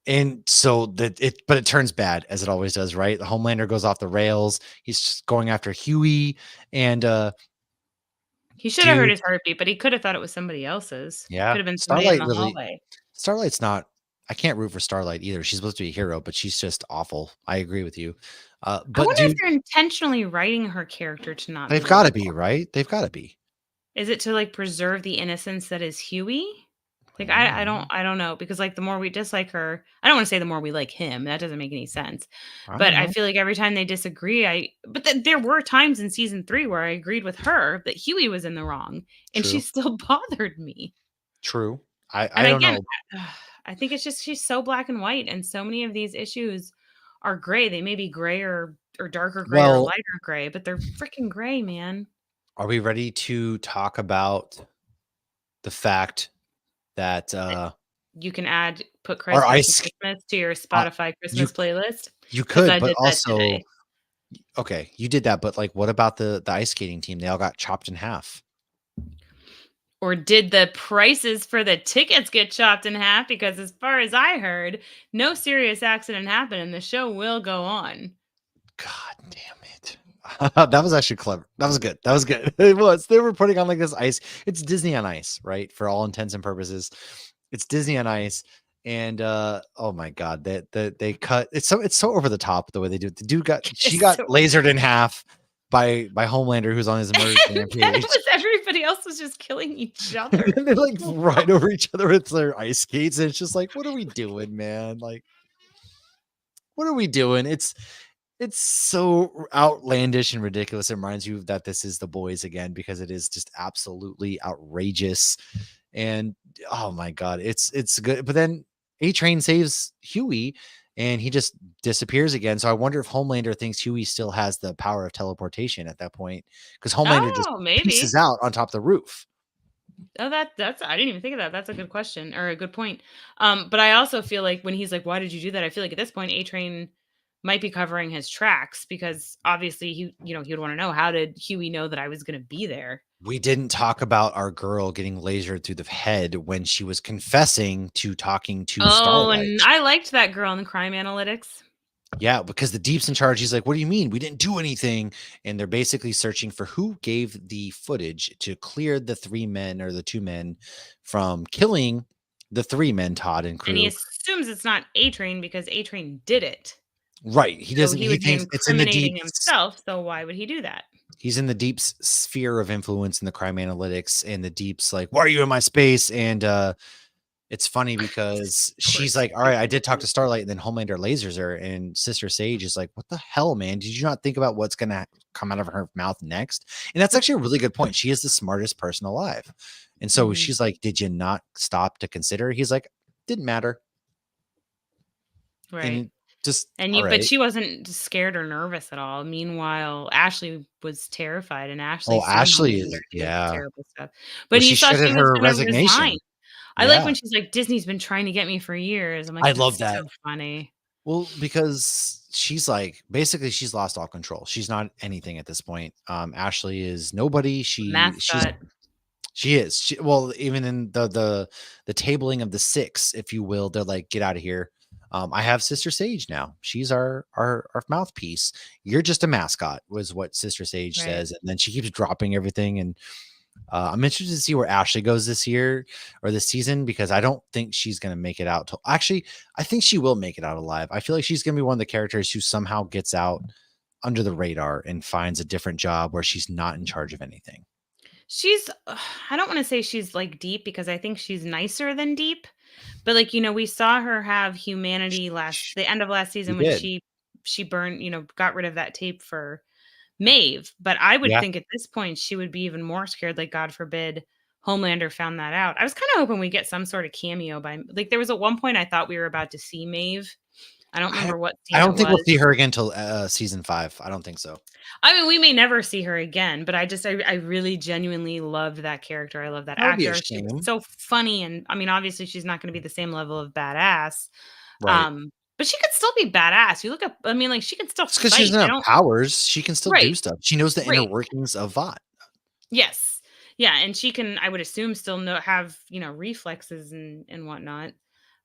And so but it turns bad as it always does, right? The Homelander goes off the rails. He's just going after Huey and He should have heard dude, his heartbeat, but he could have thought it was somebody else's. Could yeah. have been somebody in the hallway. Starlight's not I can't root for Starlight either. She's supposed to be a hero, but she's just awful. I agree with you. I But wonder if dude, they're intentionally writing her character to not they've be got to be, lovable. right? They've got to be. Is it to like preserve the innocence that is Huey? Like Mm, I don't know because like the more we dislike her, I don't want to say the more we like him. That doesn't make any sense. I But don't I know. feel like every time they disagree, there were times in season 3 where I agreed with her that Huey was in the wrong, and she True. still bothered me. True. And I don't again, know. I think it's just she's so black and white, and so many of these issues are gray. They may be gray or darker gray or Well, lighter gray, but they're freaking gray, man. are we ready to talk about the fact that You can put our Christ Back in ice Christmas to your uh, Spotify you Christmas playlist you because could, I but did that also today. okay, you did that, but like what about the ice skating team? They all got chopped in half. Or did the prices for the tickets get chopped in half? Because as far as I heard, no serious accident happened and the show will go on. God damn it. That was actually clever. That was good. That was good. It was. They were putting on like this ice. It's Disney on ice, right? For all intents and purposes. It's Disney on ice. And oh my god, that they cut it's so over the top the way they do it. The dude she It's got so lasered in half by Homelander who's on his murder and then it rampage. was everybody else was just killing each other. And they like ride over each other with their ice skates. And it's just like, what are we doing, man? Like, what are we doing? It's so outlandish and ridiculous. It reminds you that this is The Boys again because it is just absolutely outrageous. And oh my god, it's good. But then A Train saves Huey and he just disappears again. So I wonder if Homelander thinks Huey still has the power of teleportation at that point because Homelander just Oh, pieces maybe. out on top of the roof. Oh, that's I didn't even think of that. That's a good question or a good point. But I also feel like when he's like, "Why did you do that?" I feel like at this point, A Train might be covering his tracks because obviously he would want to know how did Huey know that I was going to be there. We didn't talk about our girl getting lasered through the head when she was confessing to talking to Oh, and Starlight. I liked that girl in the crime analytics. Yeah, because the Deep's in charge. He's like, "What do you mean? We didn't do anything." And they're basically searching for who gave the footage to clear the 3 men or the 2 men from killing the 3 men, Todd and And he crew. assumes it's not A Train because A Train did it. Right. He So doesn't. he He would be thinks it's in the deep. incriminating himself. So why would he do that? He's in the deep sphere of influence in the crime analytics, and the deep's like, "Why are you in my space?" And it's funny because she's like, "All right, I did talk to Starlight," and then Homelander lasers her, and Sister Sage is like, "What the hell, man? Did you not think about what's gonna come out of her mouth next?" And that's actually a really good point. She is the smartest person alive, and so Mhm. she's like, "Did you not stop to consider?" He's like, "Didn't matter," Right. and just And all but right. she wasn't scared or nervous at all. Meanwhile, Ashley was terrified, and Oh, Ashley's seen Ashley Homelander is, do yeah. terrible stuff. Well, But you she saw shredded she was her gonna resign. resignation. I like Yeah, when she's like, "Disney's been trying to get me for years." I'm like, I love "That's so that. funny." Well, because she's like, basically she's lost all control. She's not anything at this point. Ashley is nobody. She's Mascot. she is. Well, even in the tabling of the six, if you will, they're like, get out of here. I have Sister Sage now. She's our mouthpiece. You're just a mascot, was what Sister Sage Right. says, and then she keeps dropping everything. And I'm interested to see where Ashley goes this year or this season, because I don't think she's going to make it out. Actually, I think she will make it out alive. I feel like she's going to be one of the characters who somehow gets out under the radar and finds a different job where she's not in charge of anything. She's I don't wanna say she's, like, deep because I think she's nicer than deep, but, like, we saw her have humanity Sh- the end of last She season when did. she burned got rid of that tape for Maeve, but I would Yeah. think at this point she would be even more scared, like, God forbid Homelander found that out. I was kinda hoping we get some sort of cameo by like, there was at one point I thought we were about to see Maeve. I don't I, remember what I scene it don't think we'll was. see her again till season 5. I don't think so. I mean, we may never see her again, but I really genuinely loved that character. I love that That would be a actor. She was shame. so funny, and I mean, obviously, she's not gonna be the same level of badass, Right. but she could still be badass. You look up I mean, like, she can still It's because she fight. doesn't I have don't powers. She can still Right, do stuff. She knows the inner right. workings of Vought. Yes. Yeah, and she can, I would assume, still have, reflexes and whatnot.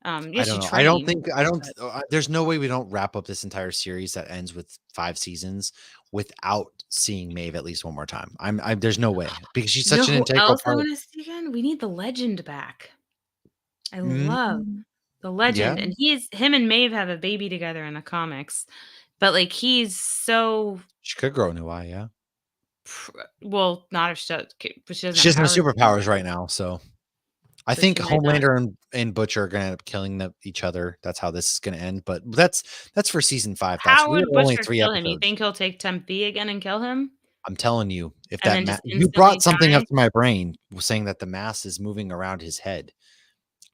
Yeah, I she don't know. I don't trained, think I don't but there's no way we don't wrap up this entire series that ends with 5 seasons without seeing Maeve at least one more time. There's no way, because she's you know such an who integral else I part. wanna see again? We need the legend back. I love Mm, the yeah, legend, and him and Maeve have a baby together in the comics, but, like, he's so she could grow a new eye, yeah. well, not if she does but she doesn't She have doesn't have powers anymore, superpowers right now, so I so think she might not. Homelander and Butcher are gonna end up killing each other. That's how this is gonna end, but that's for season 5, thoughts. How We are would only Butcher 3 kill him? You episodes. think he'll take Tempe again and kill him, I'm telling you, if and that then just you brought instantly something die? up to my brain saying that the mass is moving around his head.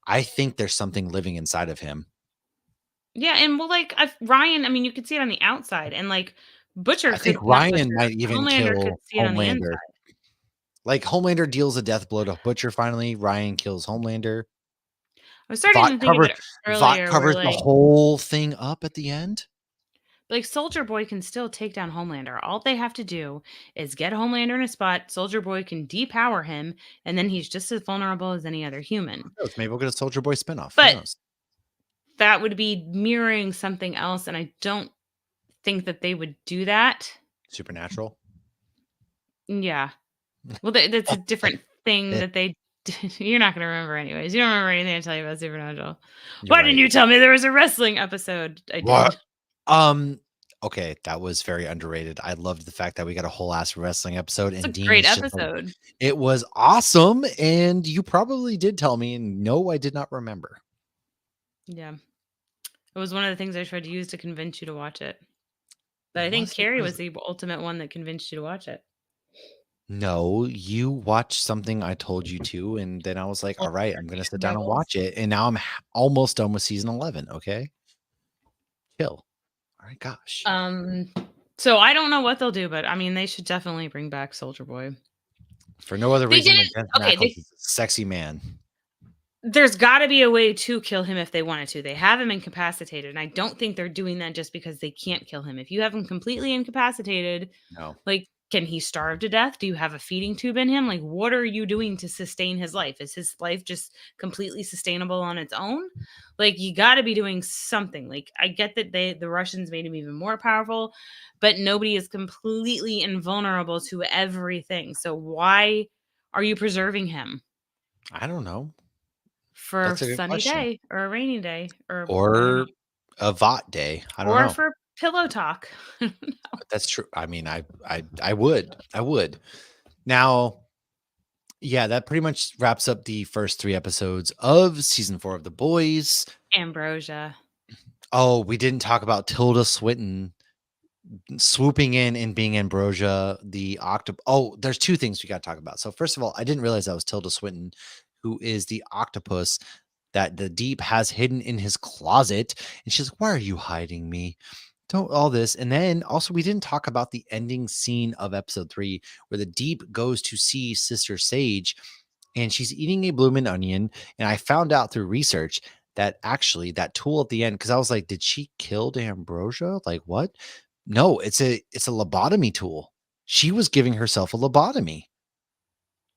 I think there's something living inside of him. Yeah, and well, like, Ryan, I mean, you could see it on the outside, and, like, Butcher I think could not Ryan Butcher, might even Homelander could kill see it on the Homelander. inside. Like, Homelander deals a death blow to Butcher finally, Ryan kills Homelander. I was starting Vought to think of covers it Vought earlier where, covers the like whole thing up at the end. Soldier Boy can still take down Homelander. All they have to do is get Homelander in a spot, Soldier Boy can depower him, and then he's just as vulnerable as any other Who human. knows? Maybe we'll get a Soldier Boy spinoff. Who But knows? that would be mirroring something else, and I don't think that they would do that. Supernatural. Yeah. Well, that's a different thing that they you're not gonna remember anyways. You don't remember anything I tell you about Supernatural. You're Why didn't right. you tell me there was a wrestling episode? I What? did. Okay, that was very underrated. I loved the fact that we got a whole ass wrestling episode, It's a and Dean great is just episode. it was awesome, and you probably did tell me, and no, I did not remember. Yeah. It was one of the things I tried to use to convince you to watch it. But I think Was it? Carrie was the ultimate one that convinced you to watch it. No, you watched something I told you to, and then I was like, All "All right, I'm gonna sit down and Rebels. watch it." And now I'm almost done with season 11. Okay, chill. All right, gosh. Um, so I don't know what they'll do, but I mean, they should definitely bring back Soldier Boy. For no other They reason didn't. than Jensen Okay, Ackles is a sexy man. there's got to be a way to kill him if they wanted to. They have him incapacitated, and I don't think they're doing that just because they can't kill him. If you have him completely incapacitated, No, like, can he starve to death? Do you have a feeding tube in him? Like, what are you doing to sustain his life? Is his life just completely sustainable on its own? Like, you got to be doing something. Like, I get that the Russians made him even more powerful, but nobody is completely invulnerable to everything. So why are you preserving him I don't know. for a That's a good sunny question. day or a rainy day or I don't know, Or a Vought day. I don't or know. for pillow talk. That's true. I mean, I would. Now, yeah, that pretty much wraps up the first 3 episodes of season 4 of The Boys. Ambrosia. Oh, we didn't talk about Tilda Swinton swooping in and being Ambrosia, the octopus. Oh, there's 2 things we got to talk about. So first of all, I didn't realize that was Tilda Swinton, who is the octopus that the Deep has hidden in his closet. And she's like, "Why are you hiding me? Don't all this." And then also we didn't talk about the ending scene of episode 3 where the Deep goes to see Sister Sage and she's eating a bloomin' onion. And I found out through research that actually that tool at the end, because I was like, did she kill Ambrosia? Like what? No, it's a lobotomy tool. She was giving herself a lobotomy.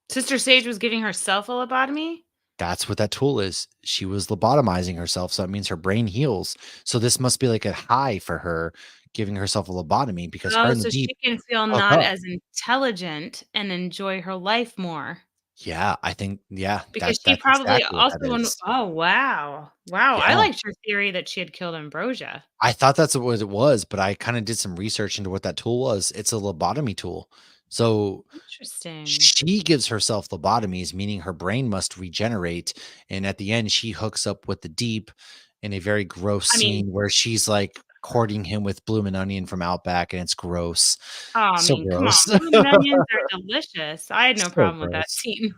Sister Sage was giving herself a lobotomy? That's what that tool is. She was lobotomizing herself, so that means her brain heals. So this must be like a high for her giving herself a lobotomy because her Oh, and the so Deep she can feel hook not up. as intelligent and enjoy her life more. Yeah, I think Because she that's probably exactly what that also is. oh, wow. Wow, I Yeah. liked your theory that she had killed Ambrosia. I thought that's what it was, but I kinda did some research into what that tool was. It's a lobotomy tool. So Interesting. she gives herself lobotomies, meaning her brain must regenerate, and at the end, she hooks up with the Deep in a very gross I mean scene where she's, like, courting him with bloomin' onion from Outback, and it's gross. So come on, gross. bloomin' onions are delicious. I had no So problem with that gross. scene.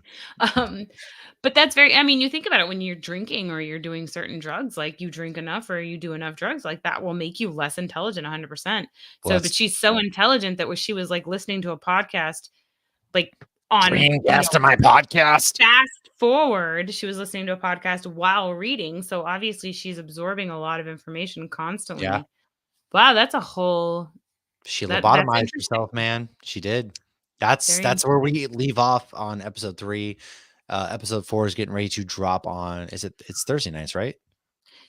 Um, but that's very I mean, you think about it when you're drinking or you're doing certain drugs, like, you drink enough or you do enough drugs, like, that will make you less intelligent 100%. Well, So, but that's she's so intelligent that when she was, like, listening to a podcast, like, on, bringing guests to my podcast. fast forward, she was listening to a podcast while reading, so obviously she's absorbing a lot of information Yeah. constantly. Wow, that's a whole She that's lobotomized interesting. herself, man. She did. That's Very that's where interesting. we leave off on episode 3. Episode 4 is getting ready to drop on it's Thursday nights, right?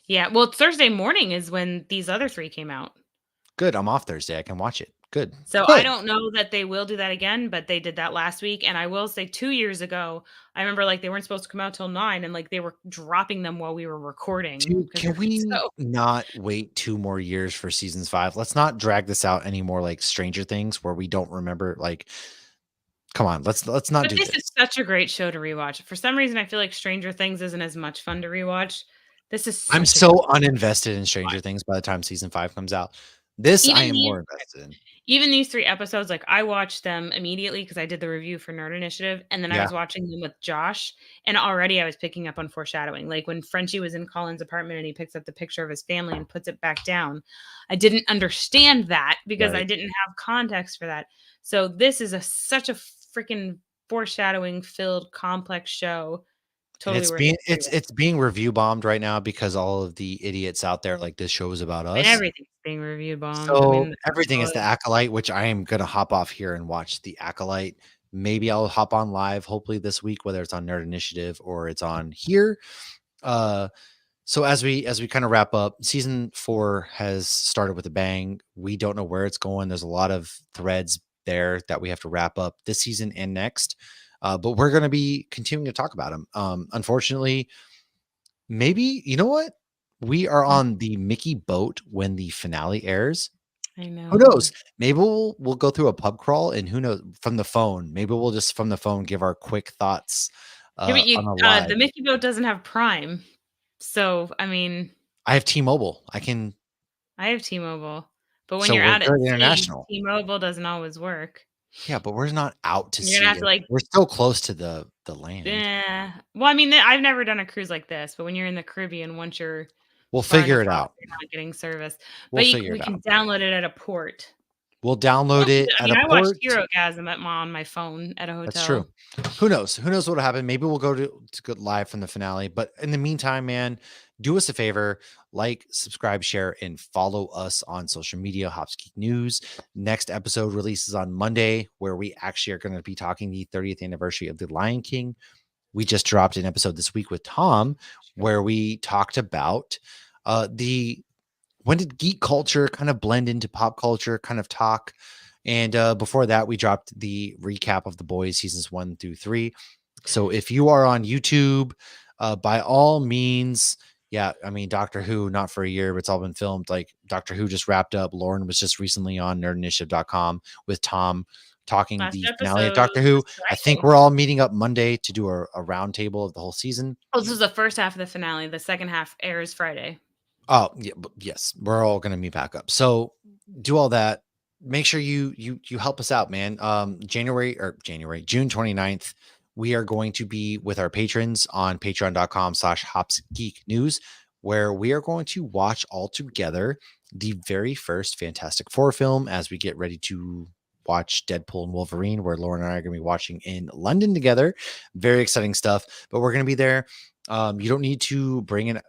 Yeah, well, Thursday morning is when these other 3 came out. Good, I'm off Thursday, I can watch it. Good. So, I Good. don't know that they will do that again, but they did that last week, and I will say 2 years ago, I remember, like, they weren't supposed to come out till 9 and, like, they were dropping them while we were recording Dude, because they can were we so not wait 2 more years for seasons 5? Let's not drag this out anymore like Stranger Things where we don't remember, like, come on, let's not but do this is this. such a great show to rewatch. For some reason, I feel like Stranger Things isn't as much fun to rewatch. This is I'm such a so good uninvested in Stranger watch. Things by the time season 5 comes out. This I Even am these more invested in. Even these 3 episodes, like, I watched them immediately because I did the review for Nerd Initiative, and then I Yeah, was watching them with Josh, and already I was picking up on foreshadowing. Like, when Frenchie was in Colin's apartment and he picks up the picture of his family and puts it back down, I didn't understand that because I right. didn't have context for that. So this is such a freaking foreshadowing-filled, complex show. And Totally worth it to rewatch. it's being review bombed right now because all of the idiots out there like this show is about I mean, us. everything's being review bombed. I So mean, everything all is the Acolyte, which I am gonna hop off here and watch the Acolyte. Maybe I'll hop on live hopefully this week, whether it's on Nerd Initiative or it's on here. Uh so as we kind of wrap up, season 4 has started with a bang. We don't know where it's going. There's a lot of threads there that we have to wrap up this season and next. But we're going to be continuing to talk about them. Unfortunately, maybe you know what? We are on the Mickey boat when the finale airs. I Who know. knows? Maybe we'll go through a pub crawl and who knows from the phone. Maybe we'll just from the phone give our quick thoughts Yeah, but on you a live. the Mickey boat doesn't have Prime. So, I mean, I have T-Mobile. I can I have T-Mobile, but when so you're we're out at good sea, international. T-Mobile doesn't always work. Yeah, but we're not out to You're gonna sea. have to, like We're still close to the land. well, I mean, I've never done a cruise like this, but when you're in the Caribbean, once you're We'll far figure enough it off, out. you're not getting service. We'll But figure we it can out. download it at a port. We'll download We'll do it that. I at mean, a I watched port. Herogasm on my phone at a That's true. hotel. Who knows? Who knows what'll happen? Maybe we'll go go live from the finale. But in the meantime, man, do us a favor, like, subscribe, share, and follow us on social media, Hops Geek News. Next episode releases on Monday, where we actually are going to be talking the 30th anniversary of The Lion King. We just dropped an episode this week with Tom, where we talked about the when did geek culture kind of blend into pop culture kind of talk. And before that, we dropped the recap of The Boys seasons 1 through 3. So if you are on YouTube, by all means, Yeah, I mean, Doctor Who, not for a year, but it's all been filmed. Like Doctor Who just wrapped up. Lauren was just recently on nerdinitiative.com with Tom talking Last the finale of episode Doctor Who. was I think Friday. we're all meeting up Monday to do a roundtable of the whole season. Oh, this is the first half of the finale. The second half airs Friday. Oh, yeah, yes, we're all gonna meet back up. So do all that. Make sure you help us out, man. June 29th, we are going to be with our patrons on patreon.com/hopsgeeknews, where we are going to watch all together the very first Fantastic Four film as we get ready to watch Deadpool and Wolverine, where Lauren and I are going to be watching in London together. Very exciting stuff, but we're going to be there. You don't need to bring in,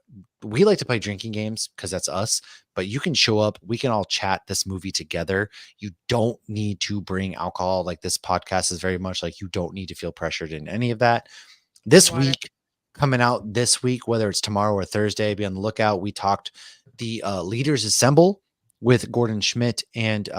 we like to play drinking games because that's us, but you can show up. We can all chat this movie together. You don't need to bring alcohol. Like, this podcast is very much like, you don't need to feel pressured in any of that. This Water. week, coming out this week, whether it's tomorrow or Thursday, be on the lookout. We talked the Leaders Assemble with Gordon Schmidt and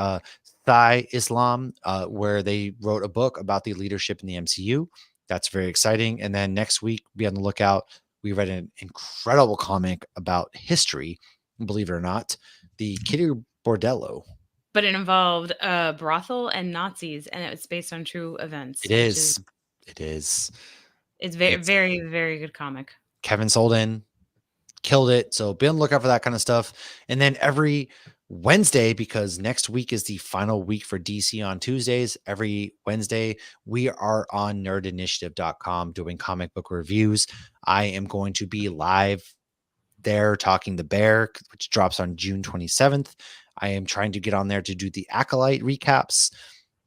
Thai Islam, where they wrote a book about the leadership in the MCU. That's very exciting. And then next week, be on the lookout. We read an incredible comic about history, believe it or not, the Kitty Bordello. But it involved a brothel and Nazis, and it was based on true events. It is. It is. It's very, very good comic. Kevin Solden killed it. So be on the lookout for that kind of stuff. And then every Wednesday, because next week is the final week for DC on Tuesdays, every Wednesday, we are on nerdinitiative.com doing comic book reviews. I am going to be live there talking The Bear, which drops on June 27th. I am trying to get on there to do the Acolyte recaps.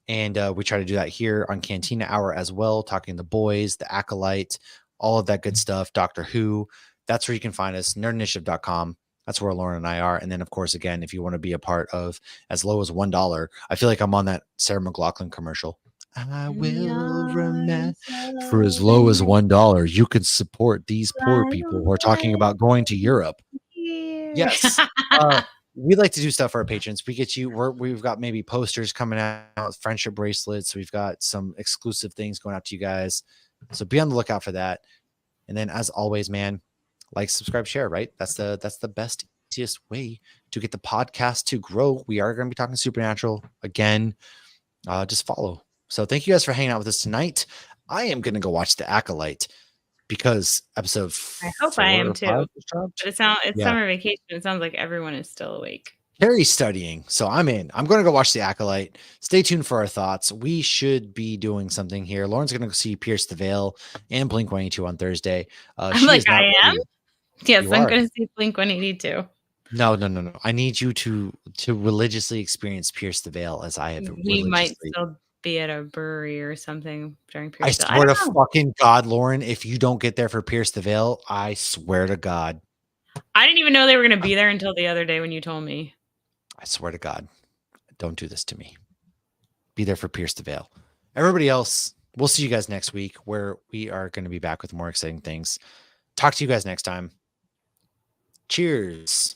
And we try to do that here on Cantina Hour as well, talking The Boys, The Acolyte, all of that good stuff, Doctor Who. That's where you can find us, nerdinitiative.com. That's where Lauren and I are. And then, of course, again, if you want to be a part of as low as $1, I feel like I'm on that Sarah McLachlan commercial. I will remember, for as low as $1, you can support these poor people who are talking about going to Europe. Yes. We like to do stuff for our patrons. We get you, we've got maybe posters coming out, friendship bracelets. We've got some exclusive things going out to you guys. So be on the lookout for that. And then, as always, man, like, subscribe, share, right? That's the best, easiest way to get the podcast to grow. We are going to be talking Supernatural again. Just follow. So thank you guys for hanging out with us tonight. I am going to go watch The Acolyte because episode I hope I am too. But it's summer vacation. It sounds like everyone is still awake. Carrie's studying, so I'm in. I'm going to go watch The Acolyte. Stay tuned for our thoughts. We should be doing something here. Lauren's going to go see Pierce the Veil and Blink-182 on Thursday. I'm like, I am? Yes, I'm going to see Blink-182. No. I need you to religiously experience Pierce the Veil as I have. We might still be at a brewery or something during Pierce the Veil. I swear to fucking God, Lauren, if you don't get there for Pierce the Veil, I swear to God. I didn't even know they were going to be there until the other day when you told me. I swear to God, don't do this to me. Be there for Pierce the Veil. Everybody else, we'll see you guys next week, where we are going to be back with more exciting things. Talk to you guys next time. Cheers.